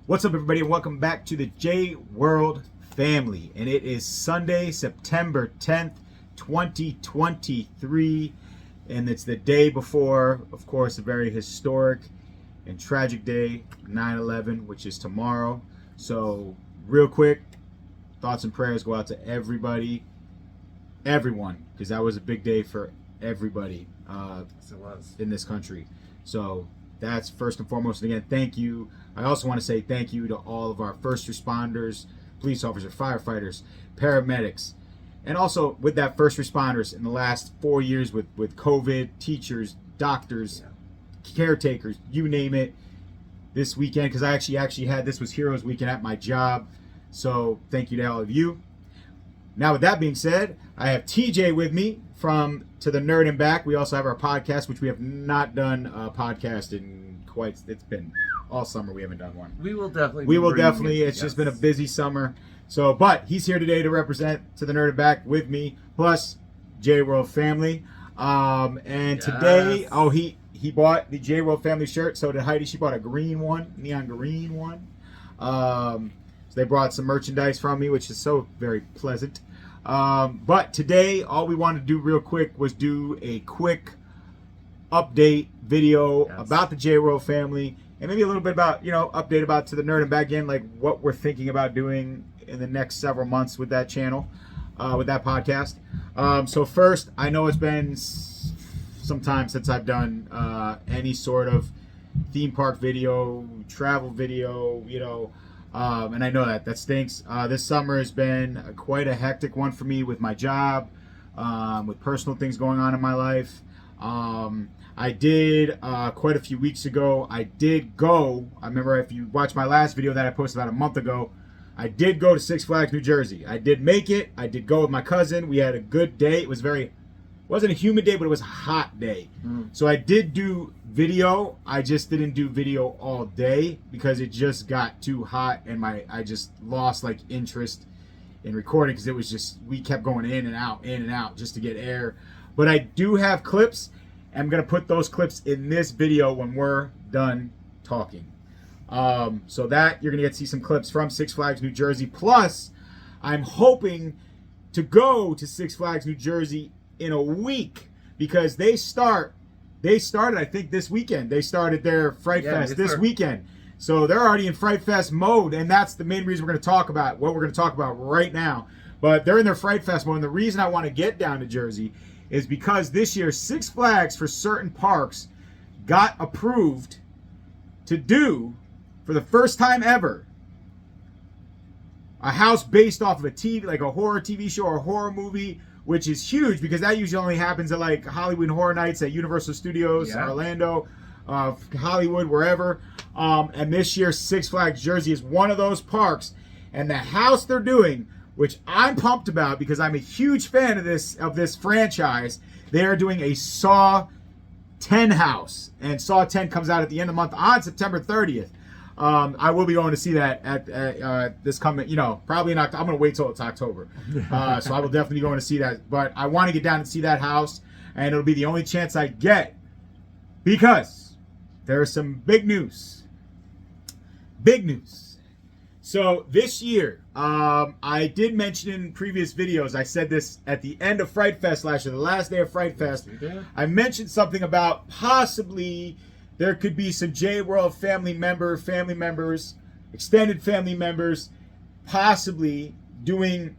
What's up, everybody, and welcome back to the J World family. And it is Sunday, September 10th, 2023. And it's the day before, of course, a very historic and tragic day, 9/11, which is tomorrow. So, real quick, thoughts and prayers go out to everybody, everyone, because that was a big day for everybody Yes, it was. in this country. So, that's first and foremost. And again, thank you. I also want to say thank you to all of our first responders, police officers, firefighters, paramedics, and also with that first responders in the last 4 years with COVID, teachers, doctors, caretakers, you name it. This weekend, because I actually had, this was Heroes Weekend at my job. So thank you to all of you. Now, with that being said, I have TJ with me from To the Nerd and Back. We also have our podcast, which we have not done a podcast in quite, it's been all summer we haven't done one. We will definitely. It's just been a busy summer. So, but he's here today to represent To the Nerd and Back with me, plus J World family. And today, he bought the J World family shirt. So did Heidi. She bought a green one, neon green one. So they brought some merchandise from me, which is so very pleasant. But today, all we wanted to do real quick was do a quick update video about the J World family, and maybe a little bit about, update about To the Nerd and Back again, like what we're thinking about doing in the next several months with that channel, with that podcast. So first, I know it's been some time since I've done any sort of theme park video, travel video, and I know that stinks. This summer has been quite a hectic one for me with my job, with personal things going on in my life. I did, quite a few weeks ago, I remember if you watched my last video that I posted about a month ago, I did go to Six Flags, New Jersey. I did make it. I did go with my cousin. We had a good day. It wasn't a humid day, but it was a hot day. So I did do video. I just didn't do video all day because it just got too hot and I just lost interest in recording because it was just, we kept going in and out just to get air. But I do have clips. I'm going to put those clips in this video when we're done talking. So that you're going to get to see some clips from Six Flags, New Jersey. Plus, I'm hoping to go to Six Flags, New Jersey in a week because they started, I think, this weekend. They started their Fright Fest this weekend. So they're already in Fright Fest mode, and that's the main reason we're going to talk about what we're going to talk about right now. But they're in their Fright Fest mode, and the reason I want to get down to Jersey is because this year Six Flags for certain parks got approved to do, for the first time ever, a house based off of a TV, like a horror TV show or a horror movie, which is huge because that usually only happens at Halloween Horror Nights at Universal Studios, Orlando, Hollywood, wherever. And this year Six Flags Jersey is one of those parks, and the house they're doing, which I'm pumped about because I'm a huge fan of this franchise. They are doing a Saw 10 house, and Saw 10 comes out at the end of the month on September 30th. I will be going to see that at this coming, probably in October. I'm going to wait till it's October. So I will definitely be going to see that. But I want to get down and see that house, and it'll be the only chance I get because there is some big news. Big news. So this year, I did mention in previous videos, I said this at the end of Fright Fest last year, the last day of Fright Fest. I mentioned something about possibly there could be some J World family members, extended family members, possibly doing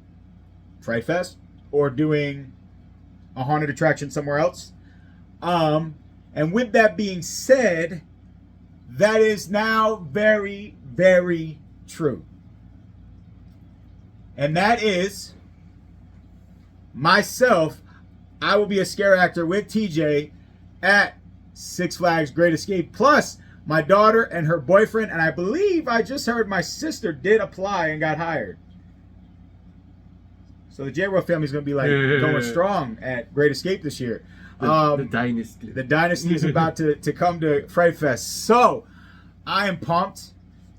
Fright Fest or doing a haunted attraction somewhere else. And with that being said, that is now very, very true. And that is myself. I will be a scare actor with TJ at Six Flags Great Escape, plus my daughter and her boyfriend, and I believe I just heard my sister did apply and got hired. So the J World family is going to be going strong at Great Escape this year. The dynasty. The dynasty is about to come to Fright Fest. So I am pumped.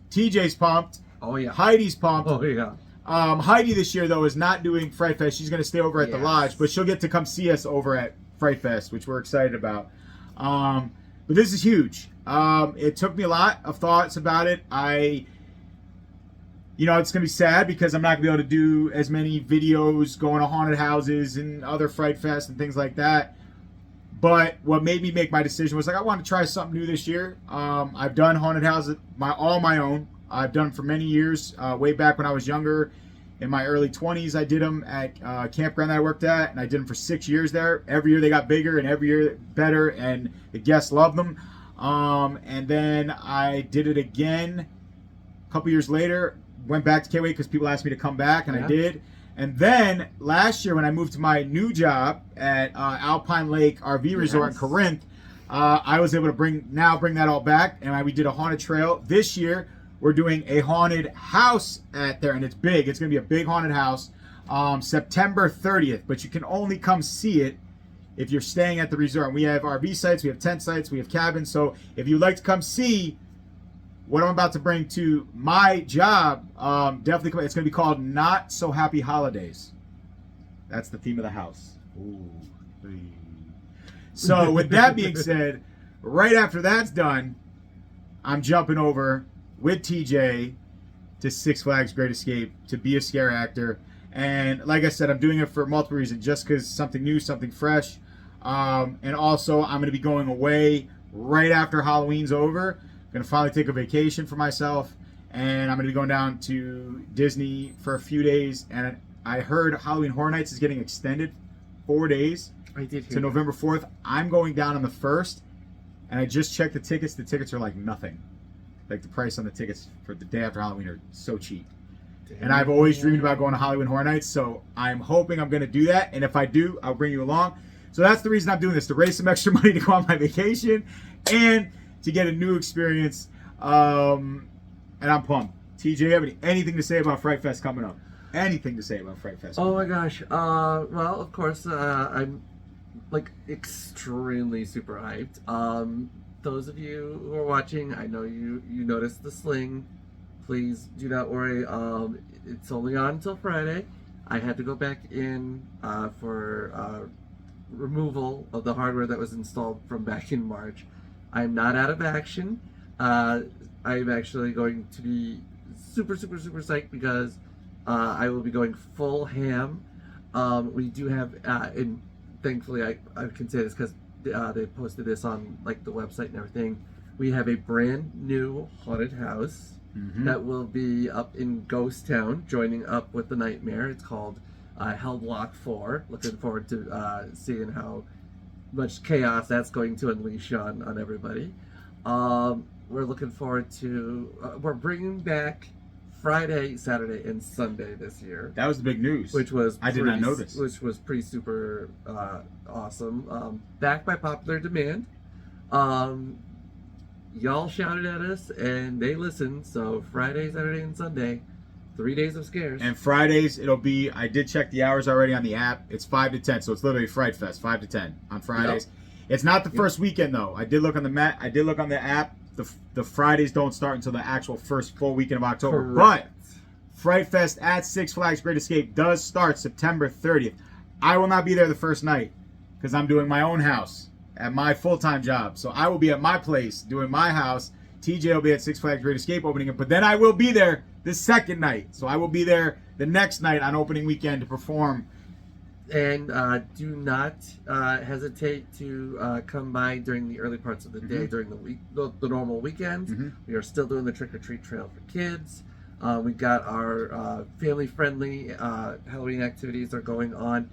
TJ's pumped. Oh yeah. Heidi's pumped. Oh yeah. Heidi this year though is not doing Fright Fest. She's going to stay over at the lodge, but she'll get to come see us over at Fright Fest, which we're excited about. But this is huge. It took me a lot of thoughts about it. it's going to be sad because I'm not going to be able to do as many videos going to haunted houses and other Fright Fest and things like that. But what made me make my decision was like, I want to try something new this year. I've done haunted houses all my own. I've done them for many years. Way back when I was younger, in my early 20s, I did them at a campground that I worked at, and I did them for 6 years there. Every year they got bigger and every year better, and the guests loved them. And then I did it again a couple years later. Went back to K-Wait because people asked me to come back, and I did. And then last year when I moved to my new job at Alpine Lake RV Resort in Corinth, I was able to bring that all back, and we did a haunted trail. This year we're doing a haunted house at there, and it's big. It's going to be a big haunted house, September 30th. But you can only come see it if you're staying at the resort. We have RV sites, we have tent sites, we have cabins. So if you'd like to come see what I'm about to bring to my job, definitely come. It's going to be called Not So Happy Holidays. That's the theme of the house. Ooh. So with that being said, right after that's done, I'm jumping over with TJ to Six Flags Great Escape to be a scare actor. And like I said, I'm doing it for multiple reasons, just because something new, something fresh. And also, I'm going to be going away right after Halloween's over. I'm going to finally take a vacation for myself. And I'm going to be going down to Disney for a few days. And I heard Halloween Horror Nights is getting extended 4 days to November 4th. I'm going down on the 1st. And I just checked the tickets. The tickets are like nothing. Like the price on the tickets for the day after Halloween are so cheap. Damn. And I've always dreamed about going to Halloween Horror Nights, so I'm hoping I'm going to do that. And if I do, I'll bring you along. So that's the reason I'm doing this, to raise some extra money to go on my vacation and to get a new experience. And I'm pumped. TJ, you have anything to say about Fright Fest coming up? Anything to say about Fright Fest? Oh my gosh. Well, of course, I'm like extremely super hyped. Those of you who are watching, I know you noticed the sling. Please do not worry. It's only on until Friday. I had to go back in for removal of the hardware that was installed from back in March. I'm not out of action. I'm actually going to be super psyched because I will be going full ham. We do have, and thankfully I can say this because they posted this on like the website and everything. We have a brand new haunted house that will be up in Ghost Town, joining up with the Nightmare. It's called Hell Block 4. Looking forward to seeing how much chaos that's going to unleash on everybody. We're looking forward to we're bringing back Friday, Saturday, and Sunday this year. That was the big news. Which was I did not know this. Which was pretty super awesome. Backed by popular demand. Y'all shouted at us, and they listened. So Friday, Saturday, and Sunday, 3 days of scares. And Fridays, it'll be. I did check the hours already on the app. It's 5 to 10, so it's literally Fright Fest, 5 to 10 on Fridays. Yep. It's not the first weekend though. I did look on the I did look on the app. The Fridays don't start until the actual first full weekend of October. Correct. But Fright Fest at Six Flags Great Escape does start September 30th. I will not be there the first night because I'm doing my own house at my full-time job. So I will be at my place doing my house. TJ will be at Six Flags Great Escape opening it. But then I will be there the second night. So I will be there the next night on opening weekend to perform. And do not hesitate to come by during the early parts of the day, during the week, the normal weekends. We are still doing the trick-or-treat trail for kids. We've got our family-friendly Halloween activities are going on.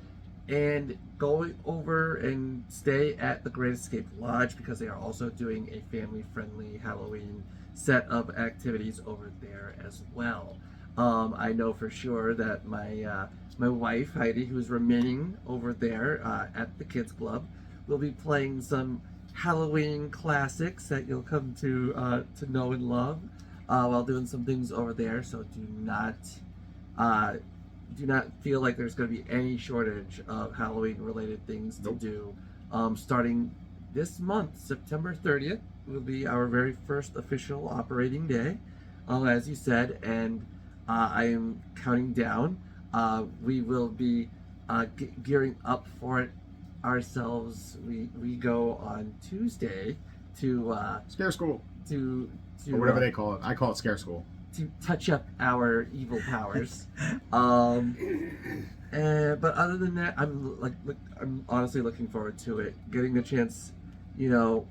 And go over and stay at the Great Escape Lodge because they are also doing a family-friendly Halloween set of activities over there as well. I know for sure that my wife Heidi, who's remaining over there at the Kids Club, will be playing some Halloween classics that you'll come to know and love while doing some things over there. So do not feel like there's going to be any shortage of Halloween-related things to do. Starting this month, September 30th, will be our very first official operating day, as you said, and I am counting down. We will be gearing up for it ourselves. We go on Tuesday to Scare School. To or whatever they call it. I call it Scare School. to touch up our evil powers. But other than that, I'm honestly looking forward to it. Getting the chance, you know,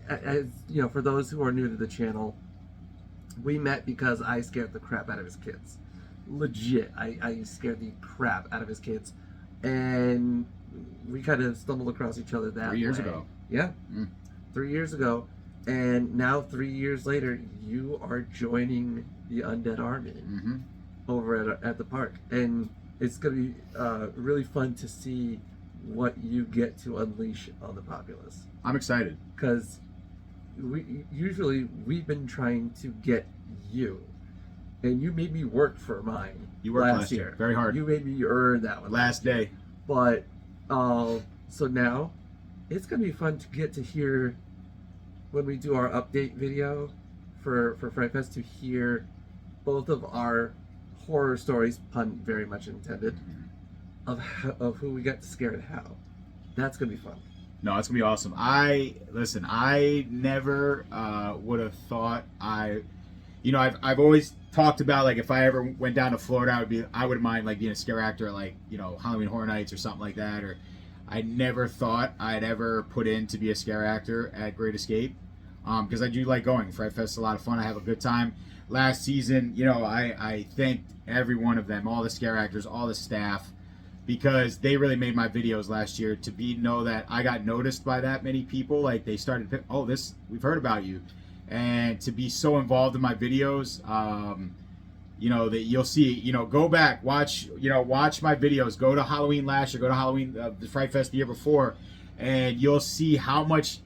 as you know, for those who are new to the channel, we met because I scared the crap out of his kids. Legit, I scared the crap out of his kids, and we kind of stumbled across each other that 3 years way. ago. Yeah, 3 years ago, and now 3 years later, you are joining the Undead Army over at the park, and it's gonna be really fun to see what you get to unleash on the populace. I'm excited because we've been trying to get you, and you made me work for mine. You worked last year very hard. You made me earn that one last day. But so now it's gonna be fun to get to hear when we do our update video for Fright Fest, to hear both of our horror stories, pun very much intended, of who we got to scare and how. That's gonna be fun. No, it's gonna be awesome. I never would have thought I've always talked about, like, if I ever went down to Florida, I would mind like being a scare actor, like, you know, Halloween Horror Nights or something like that. Or I never thought I'd ever put in to be a scare actor at Great Escape, because I do like going. Fright Fest is a lot of fun. I have a good time. Last season, you know, I thanked every one of them, all the scare actors, all the staff, because they really made my videos last year to know that I got noticed by that many people. Like, they started, oh, we've heard about you. And to be so involved in my videos, you know, that you'll see, you know, go back, watch my videos, go to Halloween last year, go to Halloween, the Fright Fest the year before, and you'll see how much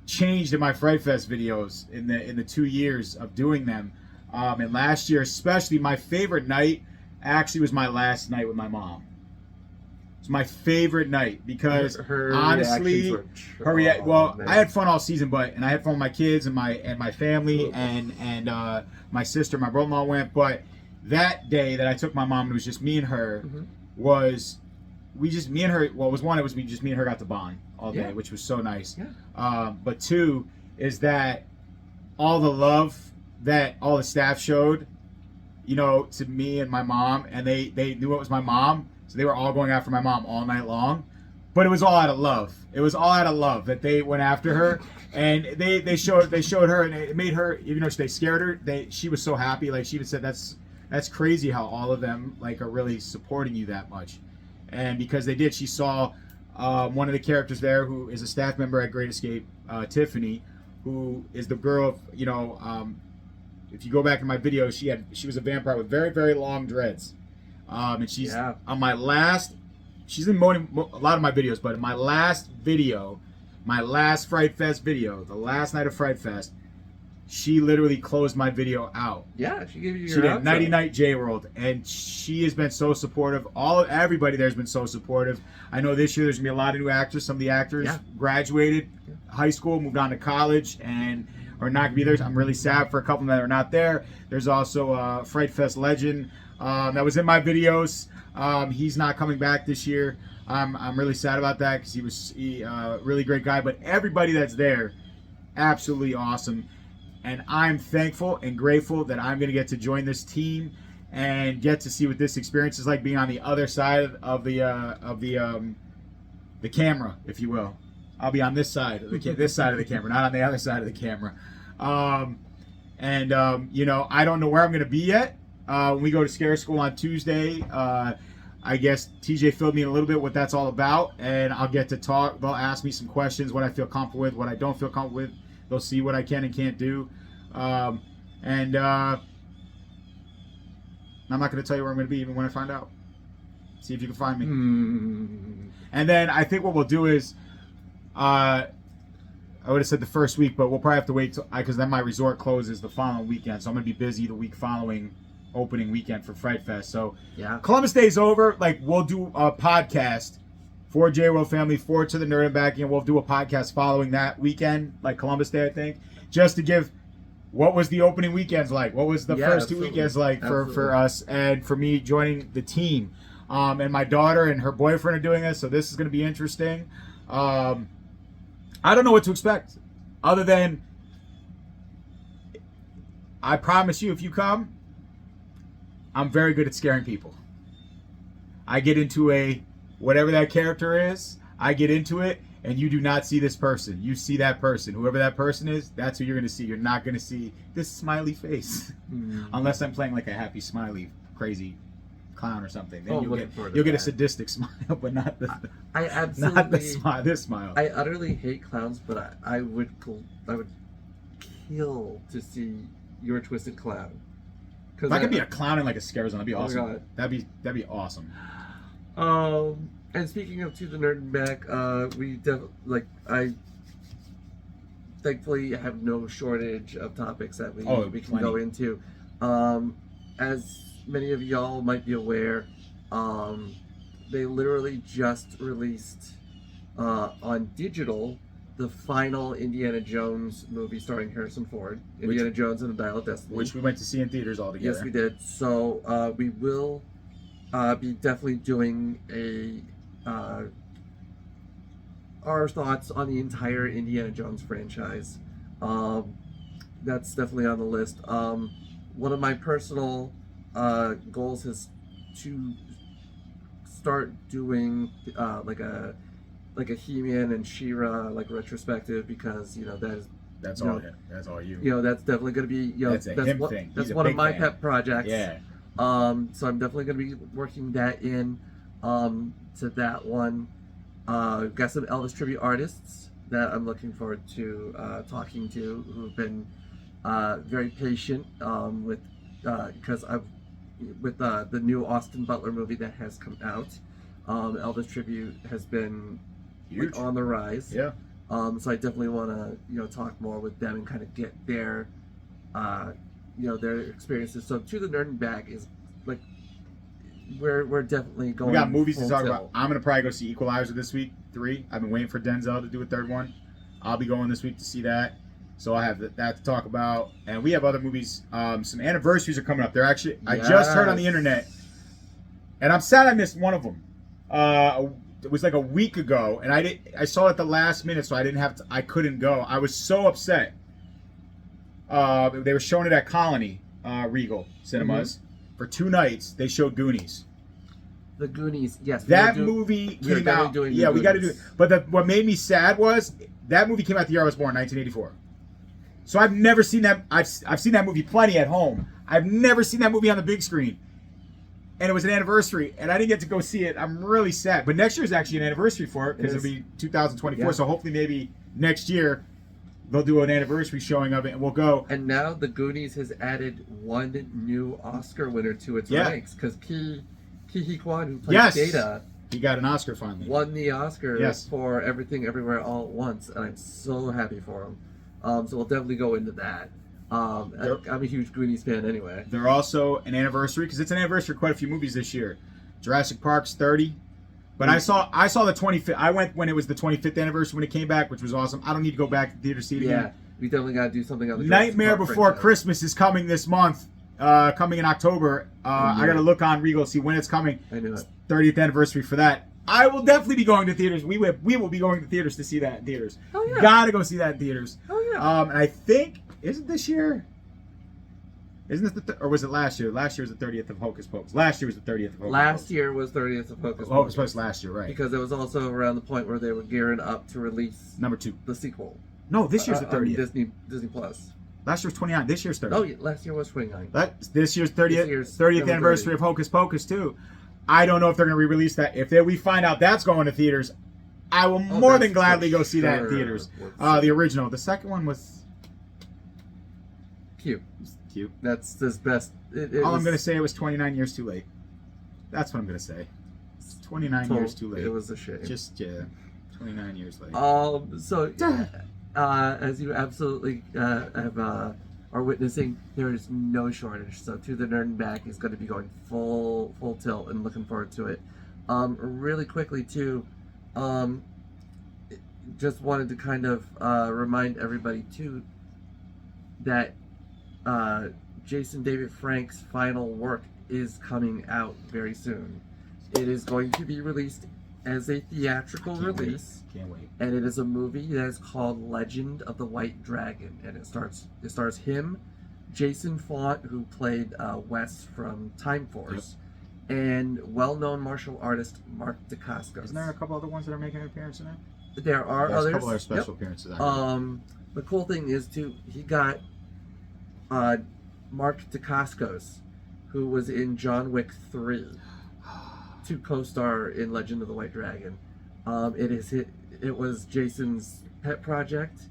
changed in my Fright Fest videos in the 2 years of doing them. And last year, especially, my favorite night actually was my last night with my mom. It's my favorite night because her honestly, I had fun all season, and I had fun with my kids and my family and my sister, my brother-in-law went. But that day that I took my mom, it was just me and her. We just me and her got to bond all day, which was so nice. But two is that all the love that all the staff showed, you know, to me and my mom, and they knew it was my mom, so they were all going after my mom all night long. But it was all out of love. It was all out of love that they went after her, and they showed her, and it made her, even though they scared her, she was so happy. Like, she even said, that's crazy how all of them, like, are really supporting you that much. And because they did, she saw one of the characters there who is a staff member at Great Escape, Tiffany, who is the girl of, you know, if you go back in my video, she was a vampire with very, very long dreads. And she's on my last, she's in a lot of my videos, but in my last video, my last Fright Fest video, the last night of Fright Fest, she literally closed my video out. Yeah, she gave you your She did Nighty Night J World, and she has been so supportive. Everybody there has been so supportive. I know this year there's gonna be a lot of new actors. Some of the actors graduated high school, moved on to college, and are not gonna be there. I'm really sad for a couple that are not there. There's also a Fright Fest legend that was in my videos. He's not coming back this year. I'm really sad about that because he was a really great guy. But everybody that's there, absolutely awesome. And I'm thankful and grateful that I'm going to get to join this team and get to see what this experience is like, being on the other side of the camera, if you will. I'll be on this side of this side of the camera, not on the other side of the camera. You know, I don't know where I'm going to be yet. When we go to Scare School on Tuesday, I guess TJ filled me in a little bit what that's all about, and I'll get to talk. They'll ask me some questions, what I feel comfortable with, what I don't feel comfortable with. They'll see what I can and can't do. I'm not going to tell you where I'm going to be even when I find out. See if you can find me. And then I think what we'll do is, I would have said the first week, but we'll probably have to wait because then my resort closes the following weekend. So I'm going to be busy the week following opening weekend for Fright Fest. So Columbus Day's over. Like, we'll do a podcast for J World Family, forward to the Nerd and Back, and we'll do a podcast following that weekend, like Columbus Day, I think, just to give what was the opening weekends like, what was the first 2 weekends like for us, and for me joining the team. And my daughter and her boyfriend are doing this, so this is going to be interesting. I don't know what to expect, other than I promise you, if you come, I'm very good at scaring people. I get into whatever that character is, I get into it, and you do not see this person. You see that person. Whoever that person is, that's who you're going to see. You're not going to see this smiley face. Unless I'm playing like a happy, smiley, crazy clown or something. Then you'll get a sadistic smile, but not I absolutely not this smile. I utterly hate clowns, but I would kill to see your twisted clown. If I could be a clown in like a scare zone, that'd be awesome. God. That'd be awesome. And speaking of To the Nerd and Back, I thankfully have no shortage of topics that we can go into. As many of y'all might be aware, they literally just released on digital the final Indiana Jones movie starring Harrison Ford, Indiana Jones and the Dial of Destiny, which we went to see in theaters all together. Yes, we did. So we will be definitely doing our thoughts on the entire Indiana Jones franchise. That's definitely on the list. One of my personal goals is to start doing like a He-Man and She-Ra like retrospective, because that's all you. That's definitely going to be that's thing. That's one of my pet projects. Yeah. So I'm definitely going to be working that in to that one. Got some Elvis tribute artists that I'm looking forward to talking to, who've been very patient with the new Austin Butler movie that has come out. Elvis tribute has been on the rise. Yeah. So I definitely want to talk more with them and kind of get their their experiences. So To the Nerd and Back is like we're definitely going. We got movies to talk tilt. about. I'm gonna probably go see Equalizer this week, 3. I've been waiting for Denzel to do a third one. I'll be going this week to see that. So I have that to talk about, and we have other movies. Some anniversaries are coming up. They're actually I just heard on the internet, and I'm sad I missed one of them. It was like a week ago, and I saw it at the last minute, so I couldn't go. I was so upset. They were showing it at Colony Regal Cinemas for 2 nights. They showed Goonies. The Goonies, yes. That movie came out. Yeah, we got to do it. But what made me sad was that movie came out the year I was born, 1984. So I've never seen that. I've seen that movie plenty at home. I've never seen that movie on the big screen. And it was an anniversary, and I didn't get to go see it. I'm really sad. But next year is actually an anniversary for it, because it'll be 2024. Yeah. So hopefully maybe next year they'll do an anniversary showing of it, and we'll go. And now the Goonies has added one new Oscar winner to its ranks, because Ke Huy Quan, who plays Data, he got an Oscar finally. Won the Oscar for Everything Everywhere All at Once, and I'm so happy for him. So we'll definitely go into that. I'm a huge Goonies fan anyway. They're also an anniversary, because it's an anniversary of quite a few movies this year. Jurassic Park's 30. But I saw the 25th. I went when it was the 25th anniversary when it came back, which was awesome. I don't need to go back to the theater to see it again. Yeah, we definitely got to do something on the Nightmare Before Christmas is coming this month, coming in October. I got to look on Regal to see when it's coming. I knew it. 30th anniversary for that. I will definitely be going to theaters. We will be going to theaters to see that in theaters. Oh yeah. Gotta go see that in theaters. Oh yeah. And I think, is it this year? Isn't it or was it last year? Last year was the 30th of Hocus Pocus. Last year was the 30th of Hocus Pocus. Last year was 30th of Hocus Pocus. Hocus Pocus last year, right? Because it was also around the point where they were gearing up to release number 2, the sequel. No, this year's the 30th. Disney Plus. Last year was 29. This year's 30. Oh, yeah, last year was 29. This year's 30th anniversary of Hocus Pocus too. I don't know if they're going to re-release that. If we find out that's going to theaters, I will more than gladly go see that in theaters. The original. The second one was cute. Cute. That's his best. All I'm going to say, it was 29 years too late. That's what I'm going to say. 29 years too late. It was a shame. 29 years late. So, as you absolutely are witnessing, there is no shortage. So To the Nerd and Back is going to be going full tilt, and looking forward to it. Really quickly too, just wanted to kind of remind everybody too that Jason David Frank's final work is coming out very soon. It is going to be released as a theatrical release. Can't wait. And it is a movie that is called Legend of the White Dragon, and it stars him, Jason Faunt, who played Wes from Time Force, and well-known martial artist Mark Dacascos. Isn't there a couple other ones that are making an appearance in it? There are There's others. a couple other special appearances. The cool thing is too, he got Mark Dacascos, who was in John Wick 3, to co-star in Legend of the White Dragon. It was Jason's pet project,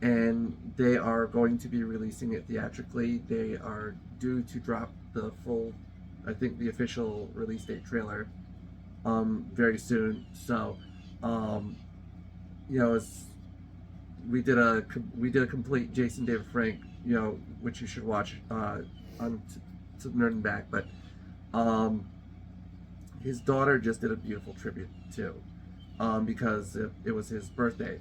and they are going to be releasing it theatrically. They are due to drop the full, I think the official release date trailer very soon. So we did a complete Jason David Frank, which you should watch on to Nerd and Back. But his daughter just did a beautiful tribute too, because it was his birthday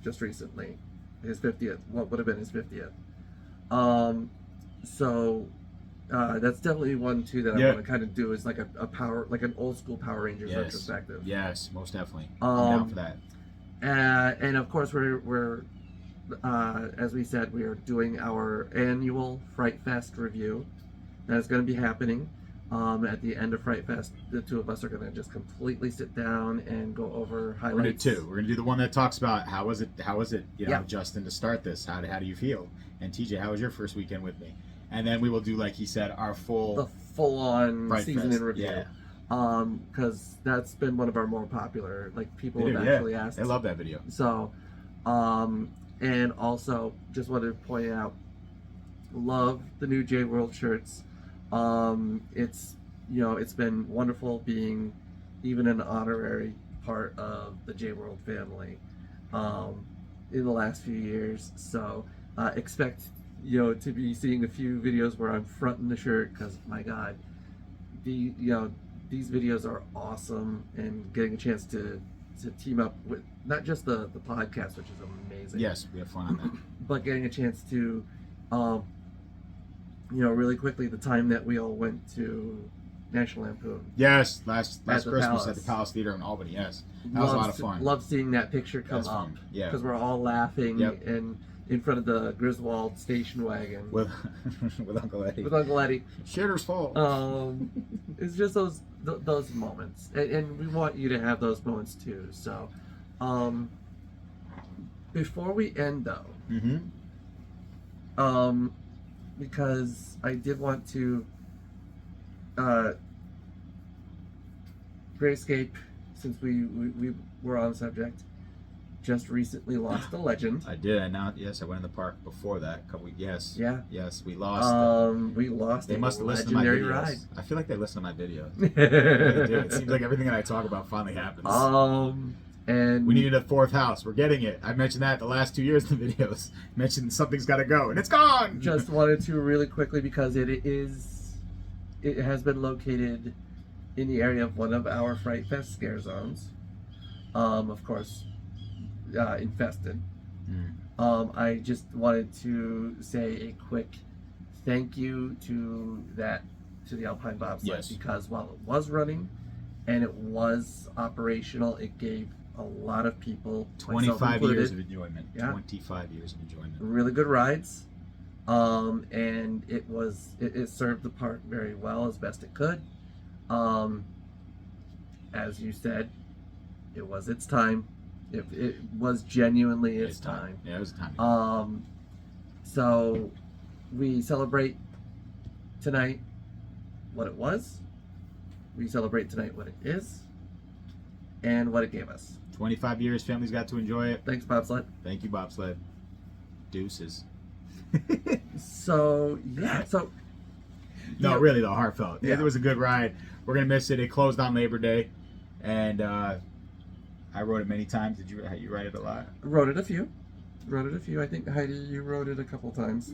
just recently, his 50th. What would have been his 50th? So that's definitely one too that I want to kind of do, is like a power, like an old school Power Rangers retrospective. Yes, most definitely. I'm down for that. And of course we're as we said, we are doing our annual Fright Fest review. That is going to be happening at the end of Fright Fest. The two of us are going to just completely sit down and go over highlights. We're going to do two. We're going to do the one that talks about how was it, Justin, to start this. How do you feel? And TJ, how was your first weekend with me? And then we will do, like he said, our full on Fright season Fest. in review. Yeah. Because that's been one of our more popular, like people They have do, actually asked. They love that video. So, and also just wanted to point out, love the new J World shirts. It's been wonderful being even an honorary part of the J World family in the last few years. So expect to be seeing a few videos where I'm fronting the shirt, because my God, these videos are awesome, and getting a chance to team up with not just the podcast, which is amazing. Yes, we have fun on that. But getting a chance to really quickly, the time that we all went to National Lampoon. Yes, last Christmas Palace. at the Palace Theater in Albany. Yes, that was a lot of fun. Love seeing that picture come That's up. fun. Yeah, because we're all laughing Yep. and in front of the Griswold station wagon with Uncle Eddie. with Uncle Eddie. Shitter's fault. It's just those moments, and we want you to have those moments too. So, before we end though, because I did want to, Grayscape, since we were on the subject, just recently lost a legend. I did. I went in the park before that. Yes, we lost. We lost. They must have listened to my videos. Ride. I feel like they listen to my videos. Really do. It seems like everything that I talk about finally happens. And we needed a fourth house. We're getting it. I mentioned that the last 2 years in the videos. Mentioned something's got to go, and it's gone. Just wanted to really quickly, because it has been located in the area of one of our Fright Fest scare zones. Of course, infested. I just wanted to say a quick thank you to the Alpine Bobsled, because while it was running and it was operational, it gave a lot of people, 25 years of enjoyment. 25 years of enjoyment. Really good rides. And it served the park very well, as best it could. As you said, it was its time. It was genuinely its time. Yeah, it was time. So we celebrate tonight what it was. We celebrate tonight what it is, and what it gave us. 25 years, families got to enjoy it. Thanks, Bobsled. Thank you, Bobsled. Deuces. So no, really though, heartfelt. Yeah. It was a good ride. We're gonna miss it. It closed on Labor Day, and I rode it many times. Did you ride it a lot? Rode it a few. I think Heidi, you rode it a couple times.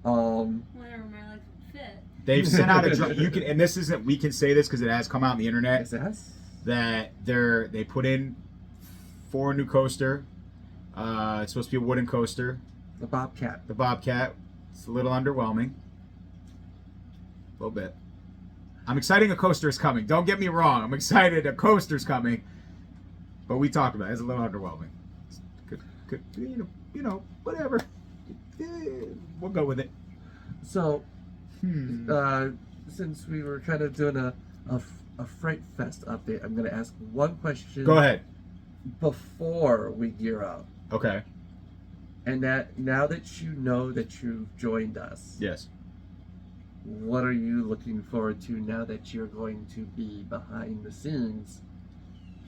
Whenever my legs would fit. They've sent out and this isn't. We can say this because it has come out on the internet. Yes, it has. That they put in 4 new coaster. It's supposed to be a wooden coaster. The Bobcat. It's a little underwhelming. A little bit. I'm excited a coaster is coming. Don't get me wrong. I'm excited a coaster's coming. But we talked about it. It's a little underwhelming. Could whatever. we'll go with it. So, since we were kind of doing a Fright Fest update, I'm going to ask one question. Go ahead. Before we gear up. Okay. And that now that you know that you've joined us, Yes. what are you looking forward to now that you're going to be behind the scenes?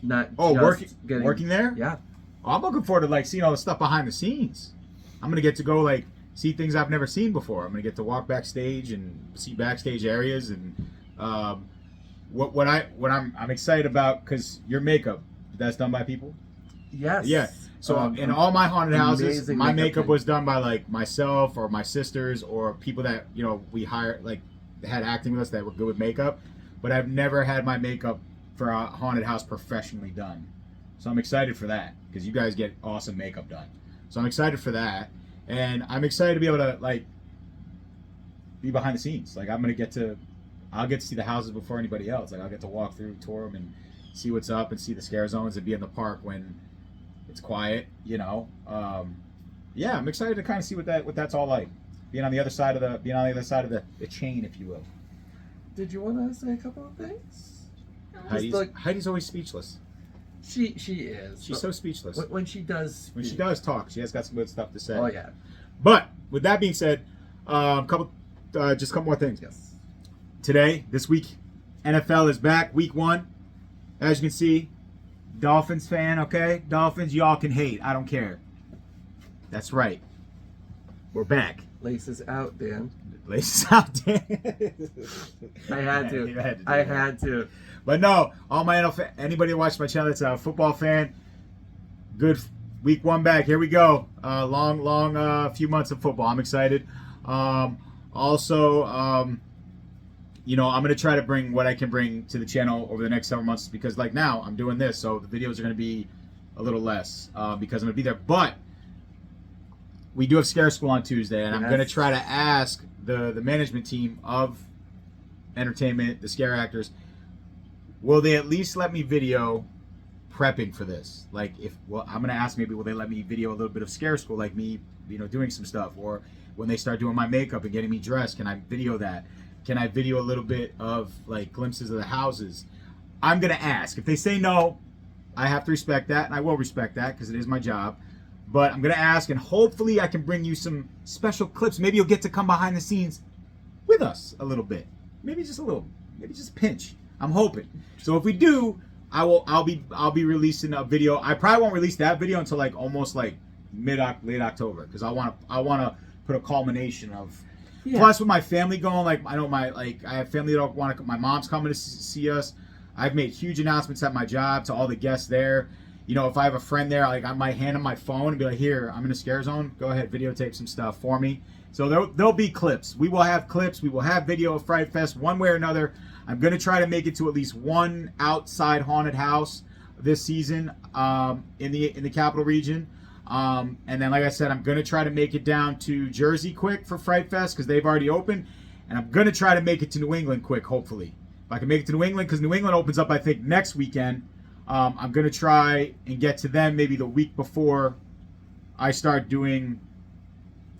Not just working there? Yeah. I'm looking forward to like seeing all the stuff behind the scenes. I'm gonna get to go like see things I've never seen before. I'm gonna get to walk backstage and see backstage areas and what I'm excited about because your makeup that's done by people. Yes. Yeah. So in all my haunted houses, my makeup was done by like myself or my sisters or people that we hired like had acting with us that were good with makeup. But I've never had my makeup for a haunted house professionally done. So I'm excited for that because you guys get awesome makeup done. So I'm excited for that, and I'm excited to be able to like be behind the scenes. Like I'll get to see the houses before anybody else. Like I'll get to walk through, tour them, and see what's up and see the scare zones and be in the park when it's quiet. Yeah, I'm excited to kind of see what that's all like. Being on the other side of the chain, if you will. Did you want to say a couple of things? Heidi's always speechless. She is. She's so speechless. When she does talk, she has got some good stuff to say. Oh yeah. But with that being said, just a couple more things. Yes. Today, this week, NFL is back. Week 1. As you can see, Dolphins fan. Okay, Dolphins, y'all can hate. I don't care. That's right. We're back. Laces out, Dan. Laces out, Dan. I had to. But no, all my NFL, anybody that watches my channel that's a football fan, good week 1 back. Here we go. Long few months of football. I'm excited. Also, I'm going to try to bring what I can bring to the channel over the next several months because like now I'm doing this, so the videos are going to be a little less because I'm going to be there. But we do have Scare School on Tuesday, and I'm going to try to ask the management team of entertainment, the scare actors, will they at least let me video prepping for this? Like, I'm going to ask maybe will they let me video a little bit of Scare School, like me, doing some stuff, or when they start doing my makeup and getting me dressed, can I video that? Can I video a little bit of like glimpses of the houses? I'm going to ask. If they say no, I have to respect that, and I will respect that because it is my job. But I'm going to ask, and hopefully I can bring you some special clips. Maybe you'll get to come behind the scenes with us a little bit. Maybe just a little. Maybe just a pinch. I'm hoping. So if we do, I'll be releasing a video. I probably won't release that video until like almost like late October because I want to put a culmination of. Yeah. Plus with my family going, like I know I have family that don't want to. My mom's coming to see us. I've made huge announcements at my job to all the guests there. If I have a friend there, like I might hand them my phone and be like, "Here, I'm in a scare zone. Go ahead, videotape some stuff for me." So there'll be clips. We will have clips. We will have video of Fright Fest one way or another. I'm gonna try to make it to at least one outside haunted house this season in the capital region. And then, like I said, I'm gonna try to make it down to Jersey quick for Fright Fest because they've already opened, and I'm gonna try to make it to New England quick. Hopefully, if I can make it to New England because New England opens up I think next weekend. I'm going to try and get to them maybe the week before I start doing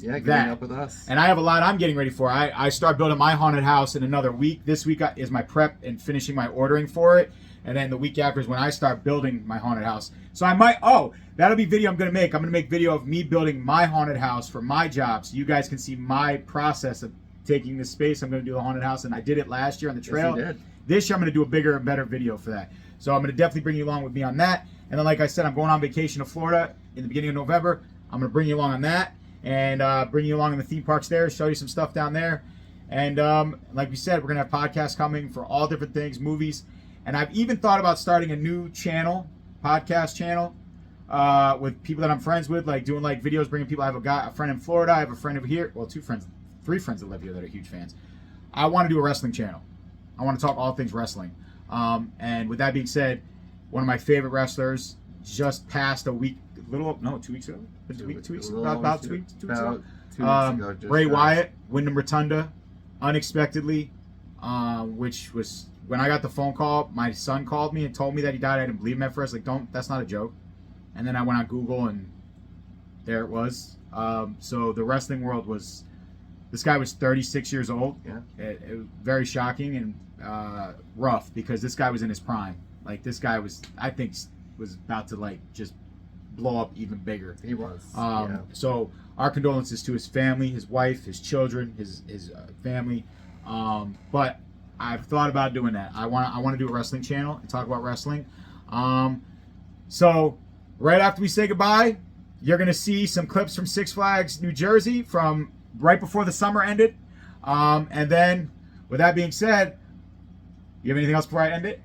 getting up with us. And I have a lot I'm getting ready for. I start building my haunted house in another week. This week is my prep and finishing my ordering for it. And then the week after is when I start building my haunted house. So that'll be video I'm going to make. I'm going to make video of me building my haunted house for my job so you guys can see my process of taking this space. I'm going to do the haunted house, and I did it last year on the trail. Yes, you did. This year I'm going to do a bigger and better video for that. So I'm going to definitely bring you along with me on that. And then, like I said, I'm going on vacation to Florida in the beginning of November. I'm going to bring you along on that and bring you along in the theme parks there, show you some stuff down there. And like we said, we're going to have podcasts coming for all different things, movies. And I've even thought about starting a new podcast channel with people that I'm friends with, like doing like videos, bringing people. I have a friend in Florida. I have a friend over here. Well, 3 friends that live here that are huge fans. I want to do a wrestling channel. I want to talk all things wrestling. And with that being said, one of my favorite wrestlers just passed 2 weeks ago. About 2 weeks ago. Bray Wyatt, Wyndham Rotunda, unexpectedly, which was when I got the phone call. My son called me and told me that he died. I didn't believe him at first. Like, that's not a joke. And then I went on Google and there it was. So the wrestling world was This guy was 36 years old. Yeah. It was very shocking and rough because this guy was in his prime. Like this guy was, I think, was about to like just blow up even bigger. He was. So our condolences to his family, his wife, his children, his family. But I've thought about doing that. I want to do a wrestling channel and talk about wrestling. So right after we say goodbye, you're gonna see some clips from Six Flags New Jersey from right before the summer ended. And then, with that being said, you have anything else before I end it?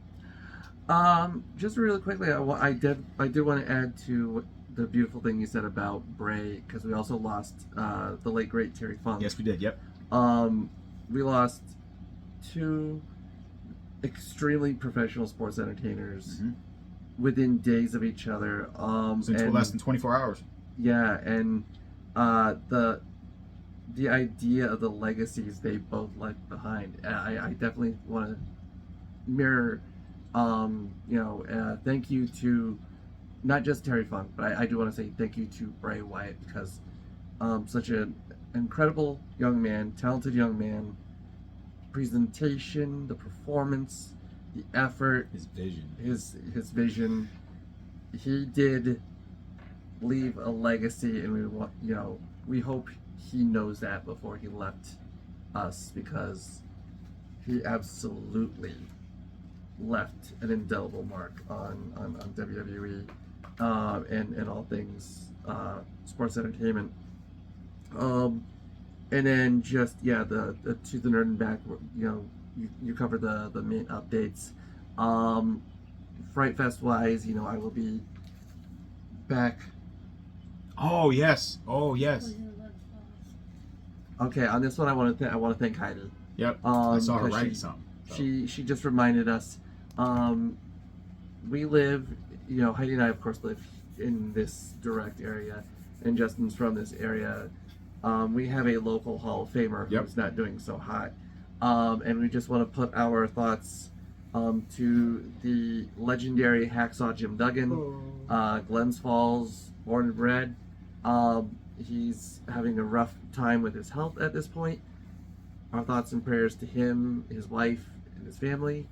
Just really quickly, I did want to add to the beautiful thing you said about Bray, because we also lost the late great Terry Funk. Yes, we did. Yep. We lost two extremely professional sports entertainers within days of each other. Since less than 24 hours. Yeah, and the idea of the legacies they both left behind, I definitely want to mirror. Thank you to not just Terry Funk, but I do want to say thank you to Bray Wyatt, because such an incredible young man, talented young man, presentation, the performance, the effort, his vision, his vision. He did leave a legacy, and we hope he knows that before he left us, because he absolutely left an indelible mark on WWE and all things sports entertainment. And then just the to the Nerd and Back, you covered the main updates. Fright Fest wise, I will be back. Oh yes. Okay, on this one I want to thank Heidi. Yep. I saw her writing something. So. She just reminded us. We live, Heidi and I of course live in this direct area, and Justin's from this area. We have a local Hall of Famer who's not doing so hot, and we just want to put our thoughts to the legendary Hacksaw Jim Duggan, Glens Falls, born and bred. He's having a rough time with his health at this point. Our thoughts and prayers to him, his wife, and his family,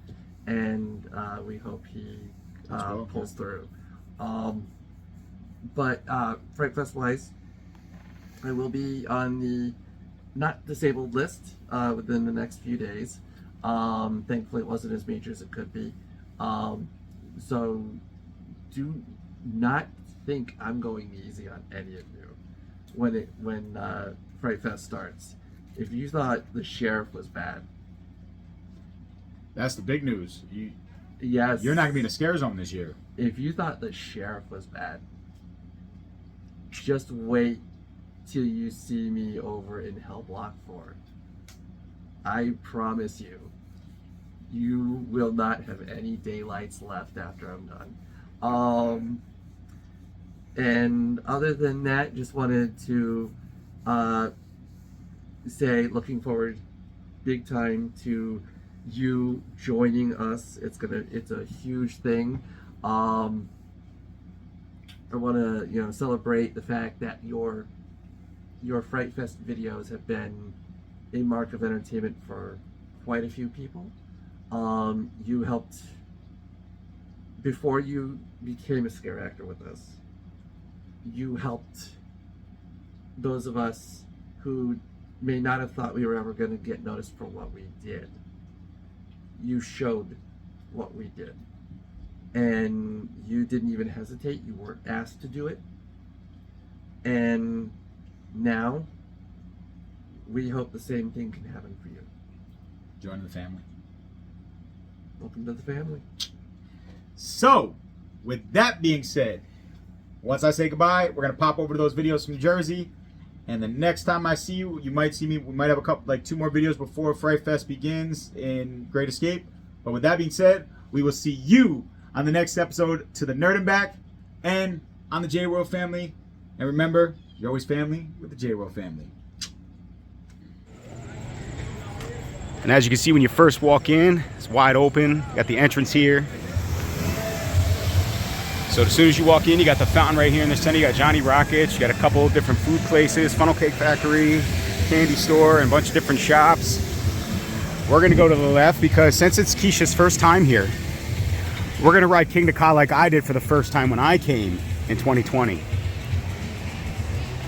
and we hope he pulls through. But Fright Fest wise, I will be on the not disabled list within the next few days. Thankfully, it wasn't as major as it could be. So do not think I'm going easy on any of you when Fright Fest starts. If you thought the sheriff was bad, that's the big news. Yes, you're not gonna be in a scare zone this year. If you thought the sheriff was bad, just wait till you see me over in Hell Block 4. I promise you, you will not have any daylights left after I'm done. And other than that, just wanted to say, looking forward big time to you joining us. It's a huge thing. I want to celebrate the fact that your Fright Fest videos have been a mark of entertainment for quite a few people. You helped before you became a scare actor with us. You helped those of us who may not have thought we were ever going to get noticed for what we did. You showed what we did. And you didn't even hesitate. You weren't asked to do it. And now, we hope the same thing can happen for you. Join the family. Welcome to the family. So, with that being said, once I say goodbye, we're going to pop over to those videos from Jersey. And the next time I see you, you might see me. We might have two more videos before Fright Fest begins in Great Escape. But with that being said, we will see you on the next episode to the Nerd and Back and on the J-World family. And remember, you're always family with the J-World family. And as you can see when you first walk in, it's wide open. You got the entrance here. So as soon as you walk in, you got the fountain right here in the center. You got Johnny Rockets. You got a couple of different food places, Funnel Cake Factory, candy store and a bunch of different shops. We're gonna go to the left because since it's Keisha's first time here, we're gonna ride King Ka like I did for the first time when I came in 2020.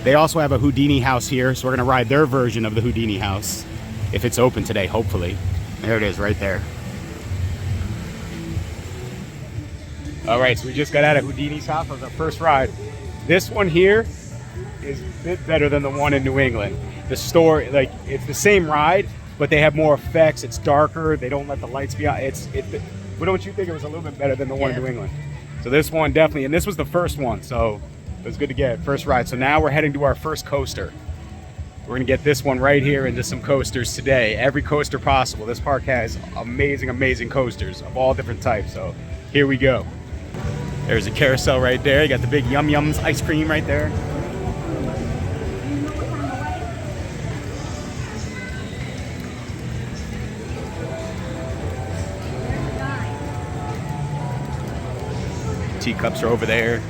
They also have a Houdini house here, so we're gonna ride their version of the Houdini house if it's open today, hopefully. There it is, right there. All right, so we just got out of Houdini's house. That was our first ride. This one here is a bit better than the one in New England. The store, like, it's the same ride, but they have more effects. It's darker. They don't let the lights be on. What don't you think? It was a little bit better than the one in New England. So this one definitely, and this was the first one, so it was good to get first ride. So now we're heading to our first coaster. We're gonna get this one right here into some coasters today. Every coaster possible. This park has amazing, amazing coasters of all different types. So here we go. There's a carousel right there. You got the big Yum Yums ice cream right there. Teacups are over there.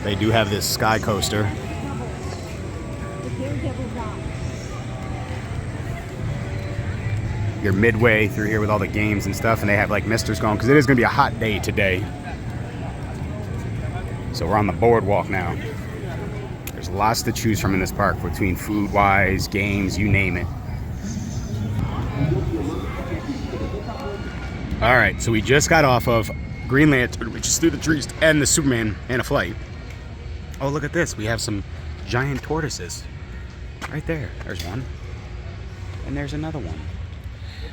They do have this sky coaster. You're midway through here with all the games and stuff, and they have like misters going because it is going to be a hot day today. So we're on the boardwalk now. There's lots to choose from in this park between food-wise, games, you name it. All right, so we just got off of Green Lantern, which is through the trees, and the Superman and a flight. Oh, look at this. We have some giant tortoises right there. There's one. And there's another one.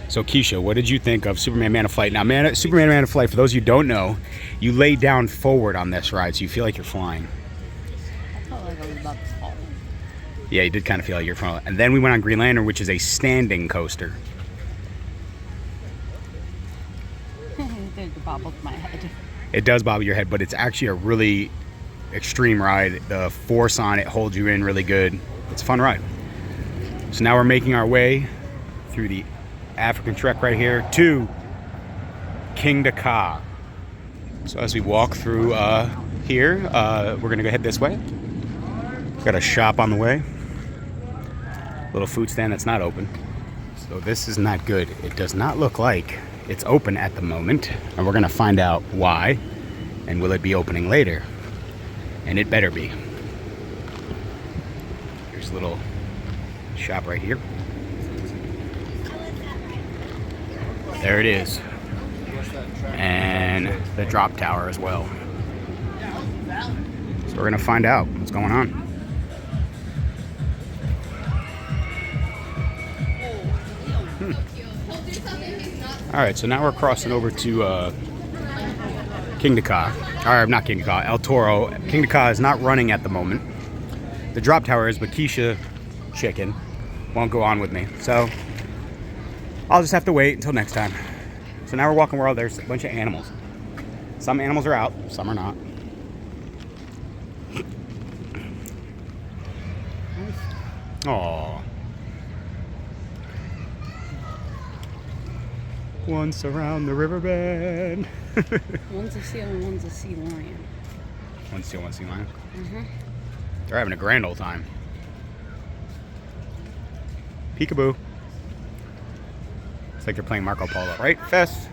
So Keisha, what did you think of Superman Man of Flight? Now, Superman Man of Flight, for those of you who don't know, you lay down forward on this ride, so you feel like you're flying. I felt like I was about to fall. Yeah, you did kind of feel like you're flying. And then we went on Green Lantern, which is a standing coaster. It bobbled my head. It does bobble your head, but it's actually a really extreme ride. The force on it holds you in really good. It's a fun ride. So now we're making our way through the African Trek right here to King Ka. So as we walk through here, we're gonna go head this way. Got a shop on the way. Little food stand that's not open. So this is not good. It does not look like it's open at the moment, and we're gonna find out why, and will it be opening later? And it better be. Here's a little shop right here. There it is. And the drop tower as well. So we're gonna find out what's going on. All right, so now we're crossing over to King Ka. Or not King Ka, El Toro. King Ka is not running at the moment. The drop tower is, but Keisha Chicken won't go on with me. So I'll just have to wait until next time. So now we're walking where there's a bunch of animals. Some animals are out, some are not. Aww. Once around the riverbed. One's a seal and one's a sea lion. One seal, one sea lion. Mm-hmm. They're having a grand old time. Peekaboo. It's like they're playing Marco Polo. Fright Fest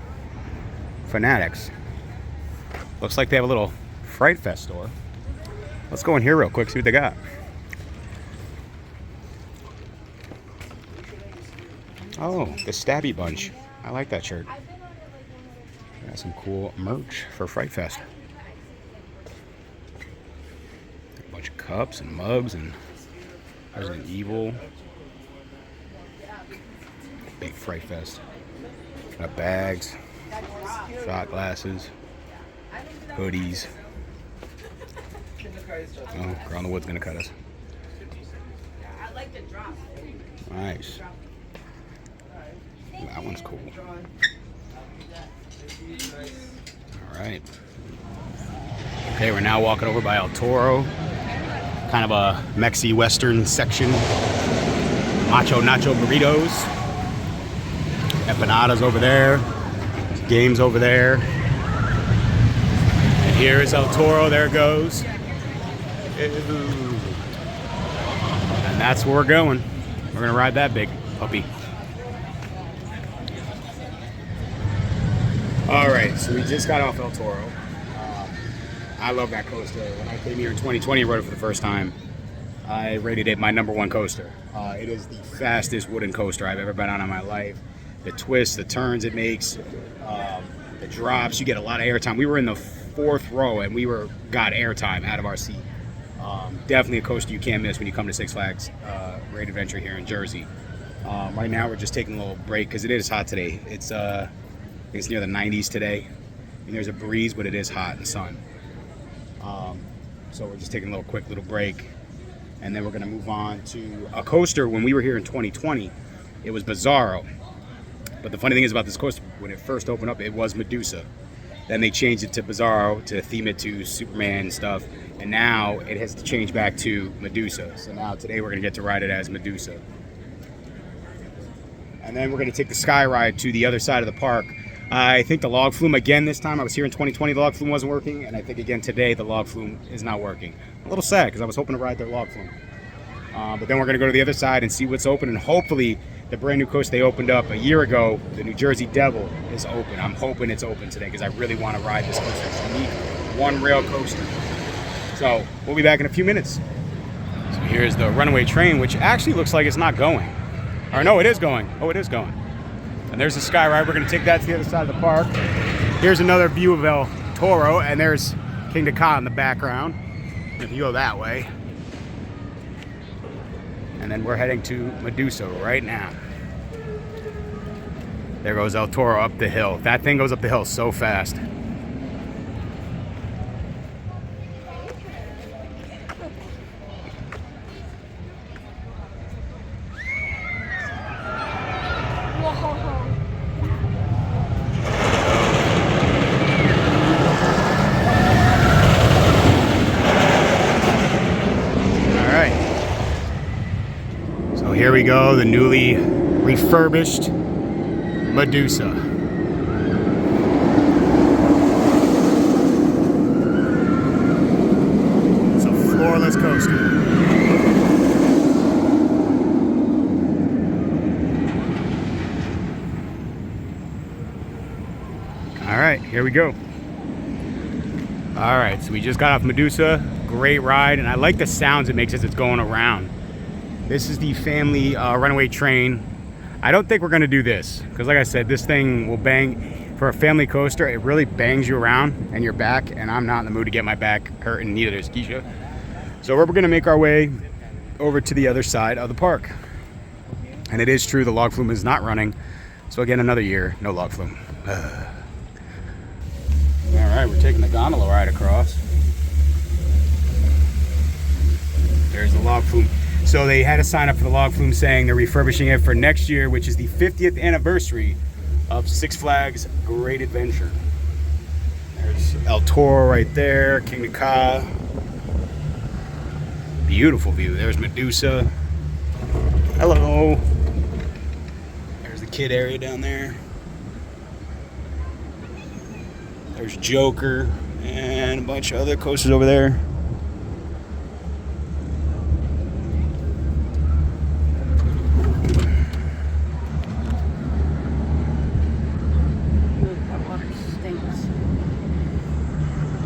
Fanatics. Looks like they have a little Fright Fest store. Let's go in here real quick, see what they got. Oh, the Stabby Bunch. I like that shirt. Got some cool merch for Fright Fest. A bunch of cups and mugs and Resident Evil. Big Fright Fest. Got bags, shot glasses, hoodies. Oh, Girl in the Wood's gonna cut us. Nice. Ooh, that one's cool. All right. Okay, we're now walking over by El Toro. Kind of a Mexi Western section. Macho Nacho Burritos. Empanadas over there. Games over there. And here is El Toro. There it goes. And that's where we're going. We're gonna ride that big puppy. All right, so we just got off El Toro. I love that coaster. When I came here in 2020 and rode it for the first time, I rated it my #1 coaster. It is the fastest wooden coaster I've ever been on in my life. The twists, the turns it makes, the drops, you get a lot of airtime. We were in the 4th row and we got airtime out of our seat. Definitely a coaster you can't miss when you come to Six Flags Great Adventure here in Jersey. Right now we're just taking a little break because it is hot today. It's I think it's near the 90s today. And there's a breeze, but it is hot in the sun. So we're just taking a quick little break. And then we're gonna move on to a coaster. When we were here in 2020, it was Bizarro. But the funny thing is about this coaster, when it first opened up, it was Medusa. Then they changed it to Bizarro to theme it to Superman and stuff. And now it has to change back to Medusa. So now today we're gonna get to ride it as Medusa. And then we're gonna take the Sky Ride to the other side of the park. I think the log flume again this time. I was here in 2020, the log flume wasn't working. And I think again today, the log flume is not working. A little sad because I was hoping to ride their log flume. But then we're gonna go to the other side and see what's open, and hopefully the brand new coaster they opened up a year ago, the New Jersey Devil, is open. I'm hoping it's open today because I really want to ride this coaster. It's a unique one rail coaster. So we'll be back in a few minutes. So here's the runaway train, which actually looks like it's not going. Or no, it is going. Oh, it is going. And there's the Sky Ride. We're going to take that to the other side of the park. Here's another view of El Toro, and there's King Ka in the background. If you go that way. And then we're heading to Medusa right now. There goes El Toro up the hill. That thing goes up the hill so fast. Here we go, the newly refurbished Medusa. It's a floorless coaster. All right, here we go. All right, so we just got off Medusa. Great ride, and I like the sounds it makes as it's going around. This is the family runaway train. I don't think we're gonna do this because like I said, this thing will bang. For a family coaster, it really bangs you around and your back, and I'm not in the mood to get my back hurt, and neither is Keisha. So we're gonna make our way over to the other side of the park. And it is true, the log flume is not running. So again, another year, no log flume. All right, we're taking the gondola ride across. There's the log flume. So they had to sign up for the log flume saying they're refurbishing it for next year, which is the 50th anniversary of Six Flags Great Adventure. There's El Toro right there, King Ka. Beautiful view. There's Medusa. Hello. There's the kid area down there. There's Joker and a bunch of other coasters over there.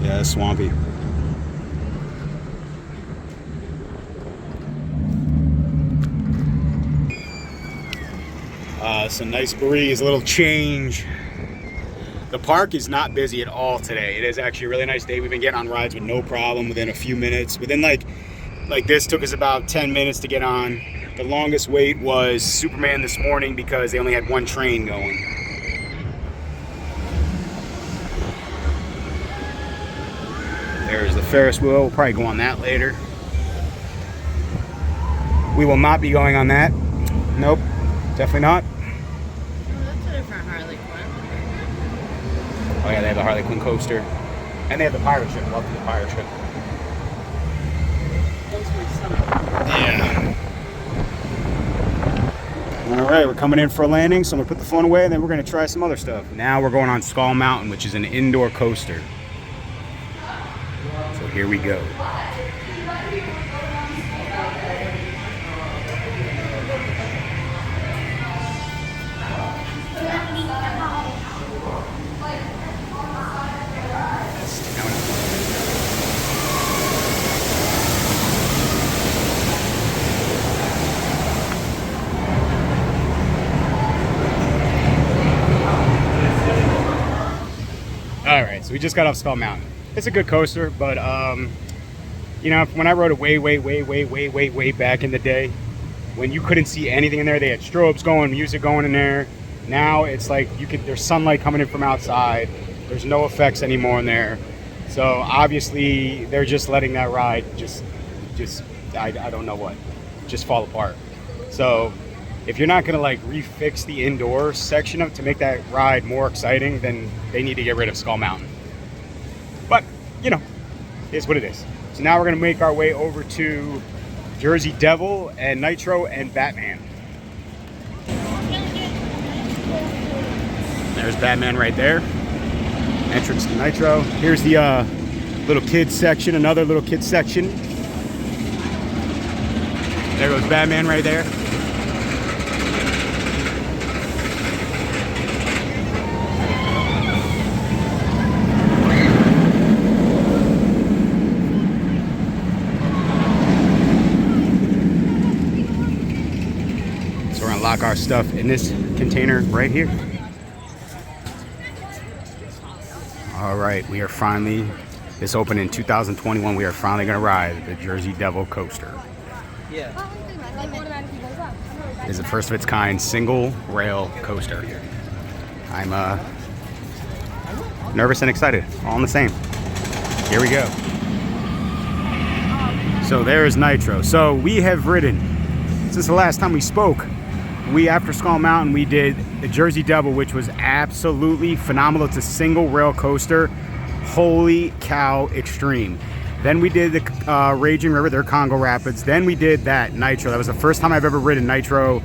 Yeah, it's swampy. It's a nice breeze, a little change. The park is not busy at all today. It is actually a really nice day. We've been getting on rides with no problem within a few minutes. Within like this took us about 10 minutes to get on. The longest wait was Superman this morning because they only had one train going. There's the Ferris wheel. We'll probably go on that later. We will not be going on that. Nope, definitely not. Oh, that's a different Harley Quinn. Oh yeah, they have the Harley Quinn coaster. And they have the pirate ship. Love the pirate ship. Those were some. Yeah. All right, we're coming in for a landing, so I'm gonna put the phone away and then we're gonna try some other stuff. Now we're going on Skull Mountain, which is an indoor coaster. So here we go. All right, so we just got off Skull Mountain. It's a good coaster, but you know, when I rode it way back in the day, when you couldn't see anything in there, they had strobes going, music going in there. Now it's like there's sunlight coming in from outside. There's no effects anymore in there. So obviously they're just letting that ride I don't know what, just fall apart. So if you're not gonna like refix the indoor section to make that ride more exciting, then they need to get rid of Skull Mountain. But you know, it's what it is. So now we're gonna make our way over to Jersey Devil and Nitro and Batman. There's Batman right there. Entrance to Nitro. Here's the little kids section, another little kids section. There goes Batman right there. So we're gonna lock our stuff in this container right here. All right, we are finally, this opened in 2021, we are finally gonna ride the Jersey Devil coaster. Yeah. It's the first of its kind single rail coaster. I'm nervous and excited, all in the same. Here we go. So there's Nitro. So we have ridden, since the last time we spoke, after Skull Mountain, we did the Jersey Devil, which was absolutely phenomenal. It's a single rail coaster. Holy cow, extreme. Then we did the Raging River, their Congo Rapids. Then we did that Nitro. That was the first time I've ever ridden Nitro.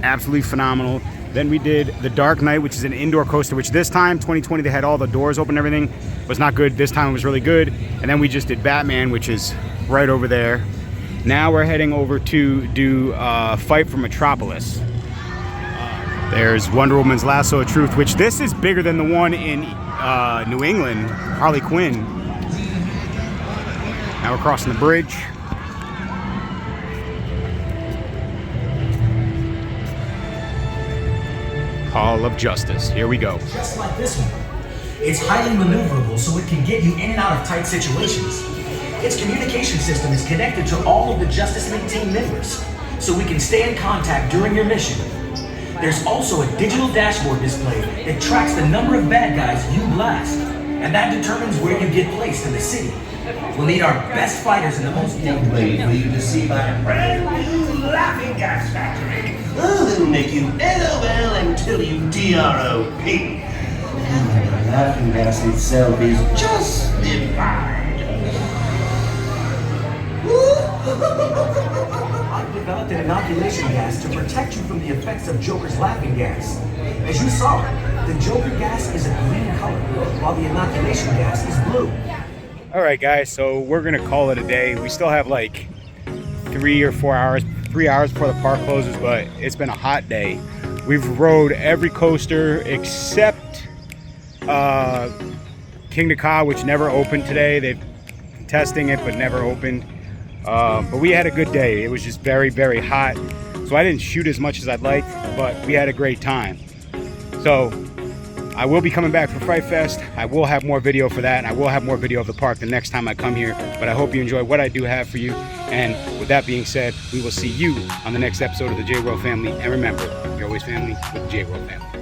Absolutely phenomenal. Then we did the Dark Knight, which is an indoor coaster, which this time, 2020, they had all the doors open and everything. It was not good. This time it was really good. And then we just did Batman, which is right over there. Now we're heading over to do Fight for Metropolis. There's Wonder Woman's Lasso of Truth, which this is bigger than the one in New England, Harley Quinn. Now we're crossing the bridge. Hall of Justice. Here we go. Just like this one. It's highly maneuverable, so it can get you in and out of tight situations. Its communication system is connected to all of the Justice League team members, so we can stay in contact during your mission. There's also a digital dashboard display that tracks the number of bad guys you blast, and that determines where you get placed in the city. We'll need our best fighters in the most... Can't wait for you to see my brand new laughing gas factory. Oh, it'll make you LOL until you DROP. The laughing gas itself is just divine. I've developed an inoculation gas to protect you from the effects of Joker's laughing gas. As you saw, the Joker gas is a green color, while the inoculation gas is blue. All right, guys, so we're gonna call it a day. We still have like 3 or 4 hours, 3 hours before the park closes, but it's been a hot day. We've rode every coaster except King Ka, which never opened today. They've been testing it, but never opened. But we had a good day. It was just very, very hot. So I didn't shoot as much as I'd like, but we had a great time. So I will be coming back for Fright Fest. I will have more video for that, and I will have more video of the park the next time I come here. But I hope you enjoy what I do have for you. And with that being said, we will see you on the next episode of the J-World Family. And remember, you're always family with the J-World Family.